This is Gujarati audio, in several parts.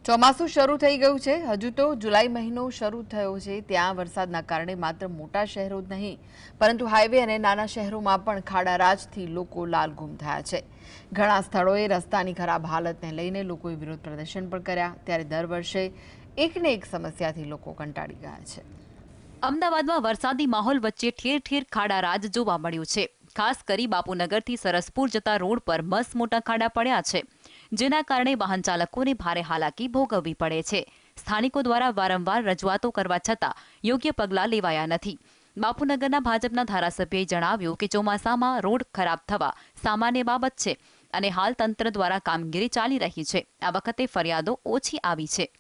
ચોમાસું શરૂ થઈ ગયું છે। હજુ તો જુલાઈ મહિનો શરૂ થયો છે, ત્યાં વરસાદના કારણે માત્ર મોટા શહેરો જ નહીં પરંતુ હાઈવે અને નાના શહેરોમાં પણ ખાડારાજથી લોકો લાલઘૂમ થયા છે। ઘણા સ્થળોએ રસ્તાની ખરાબ હાલતને લઈને લોકોએ વિરોધ પ્રદર્શન પણ કર્યા। ત્યારે દર વર્ષે એકને એક સમસ્યાથી લોકો કંટાળી ગયા છે। અમદાવાદમાં વરસાદી માહોલ વચ્ચે ઠેર ઠેર ખાડારાજ જોવા મળ્યું છે। ખાસ કરી બાપુનગરથી સરસપુર જતા રોડ પર મસ્ત મોટા ખાડા પડ્યા છે, જેના કારણે વાહન ચાલકોને ભારે હાલાકી ભોગવવી પડે છે। સ્થાનિકો દ્વારા વારંવાર રજૂઆતો કરવા છતાં યોગ્ય પગલાં લેવાયા નથી। બાપુનગરના ભાજપના ધારાસભ્યએ જણાવ્યું કે ચોમાસામાં રોડ ખરાબ થવા સામાન્ય બાબત છે અને હાલ તંત્ર દ્વારા કામગીરી ચાલી રહી છે। આ વખતે ફરિયાદો ઓછી આવી છે।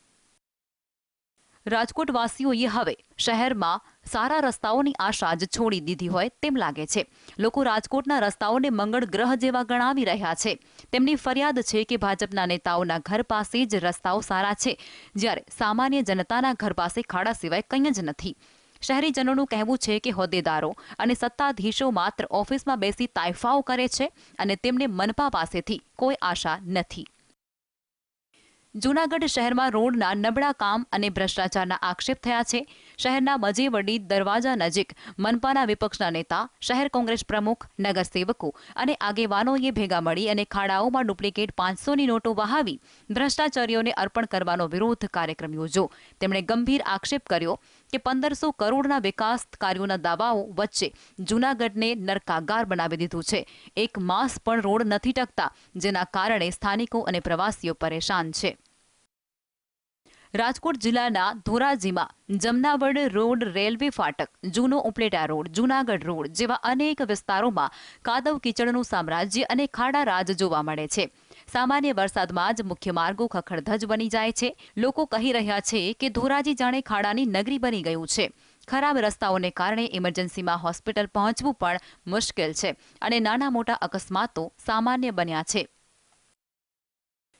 રાજકોટવાસીઓએ હવે શહેરમાં સારા રસ્તાઓની આશા જ છોડી દીધી હોય તેમ લાગે છે। લોકો રાજકોટના રસ્તાઓને મંગળ ગ્રહ જેવા ગણાવી રહ્યા છે। તેમની ફરિયાદ છે કે ભાજપના નેતાઓના ઘર પાસે જ રસ્તાઓ સારા છે, જ્યારે સામાન્ય જનતાના ઘર પાસે ખાડા સિવાય કંઈ જ નથી। શહેરીજનોનું કહેવું છે કે હોદ્દેદારો અને સત્તાધીશો માત્ર ઓફિસમાં બેસી તાઇફાઓ કરે છે અને તેમને મનપા પાસેથી કોઈ આશા નથી। જૂનાગઢ શહેરમાં રોડના નબળા કામ અને ભ્રષ્ટાચારના આક્ષેપ થયા છે। શહેરના મજેવડી દરવાજા નજીક મનપાના વિપક્ષના નેતા, શહેર કોંગ્રેસ પ્રમુખ, નગરસેવકો અને આગેવાનોએ ભેગા મળી અને ખાડાઓમાં ડુપ્લિકેટ 500ની નોટો વહાવી ભ્રષ્ટાચારીઓને અર્પણ કરવાનો વિરોધ કાર્યક્રમ યોજ્યો। તેમણે ગંભીર આક્ષેપ કર્યો કે 1500 કરોડના વિકાસ કાર્યોના દાવાઓ વચ્ચે જૂનાગઢને નરકાગાર બનાવી દીધું છે। એક માસ પણ રોડ નથી ટકતા, જેના કારણે સ્થાનિકો અને પ્રવાસીઓ પરેશાન છે। રાજકોટ જિલ્લાના ધોરાજીમાં જમનાવડ રોડ, રેલવે ફાટક, જૂનો ઉપલેટા રોડ, જૂનાગઢ રોડ જેવા અનેક વિસ્તારોમાં કાદવ કીચડનું સામ્રાજ્ય અને ખાડારાજ જોવા મળે છે। સામાન્ય વરસાદમાં જ મુખ્ય માર્ગો ખખડધજ બની જાય છે। લોકો કહી રહ્યા છે કે ધોરાજી જાણે ખાડાની નગરી બની ગયું છે। ખરાબ રસ્તાઓને કારણે ઇમરજન્સીમાં હોસ્પિટલ પહોંચવું પણ મુશ્કેલ છે અને નાના મોટા અકસ્માતો સામાન્ય બન્યા છે।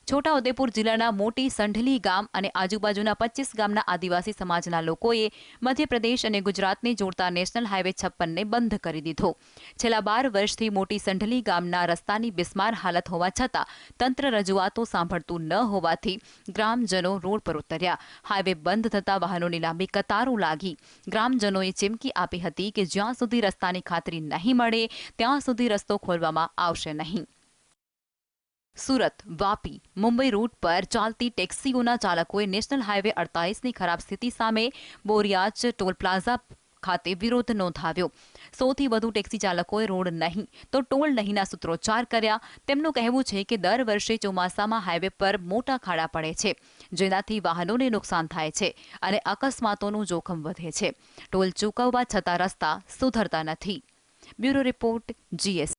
છોટાઉદેપુર જિલ્લાના મોટી સંઢલી ગામ અને આજુબાજુના 25 ગામના આદિવાસી સમાજના લોકોએ મધ્યપ્રદેશ અને ગુજરાતને જોડતા નેશનલ હાઈવે 56ને બંધ કરી દીધો। છેલ્લા 12 વર્ષથી મોટી સંઢલી ગામના રસ્તાની બિસ્માર હાલત હોવા છતાં તંત્ર રજૂઆતો સાંભળતું ન હોવાથી ગ્રામજનો રોડ પર ઉતર્યા। હાઈવે બંધ થતાં વાહનોની લાંબી કતારો લાગી। ગ્રામજનોએ ચીમકી આપી હતી કે જ્યાં સુધી રસ્તાની ખાતરી નહીં મળે ત્યાં સુધી રસ્તો ખોલવામાં આવશે નહીં। સુરત, વાપી, મુંબઈ રૂટ પર ચાલતી ટેક્સીઓના ચાલકોએ નેશનલ હાઈવે 48ની ખરાબ સ્થિતિ સામે બોરિયાચ ટોલ પ્લાઝા ખાતે વિરોધ નોંધાવ્યો। 100થી વધુ ટેક્સી ચાલકોએ રોડ નહીં તો ટોલ નહીંના સૂત્રોચ્ચાર કર્યા। તેમનું કહેવું છે કે દર વર્ષે ચોમાસામાં હાઈવે પર મોટા ખાડા પડે છે, જેનાથી વાહનોને નુકસાન થાય છે અને અકસ્માતોનું જોખમ વધે છે। ટોલ ચૂકવવા છતાં રસ્તા સુધરતા નથી। Bureau report, GS।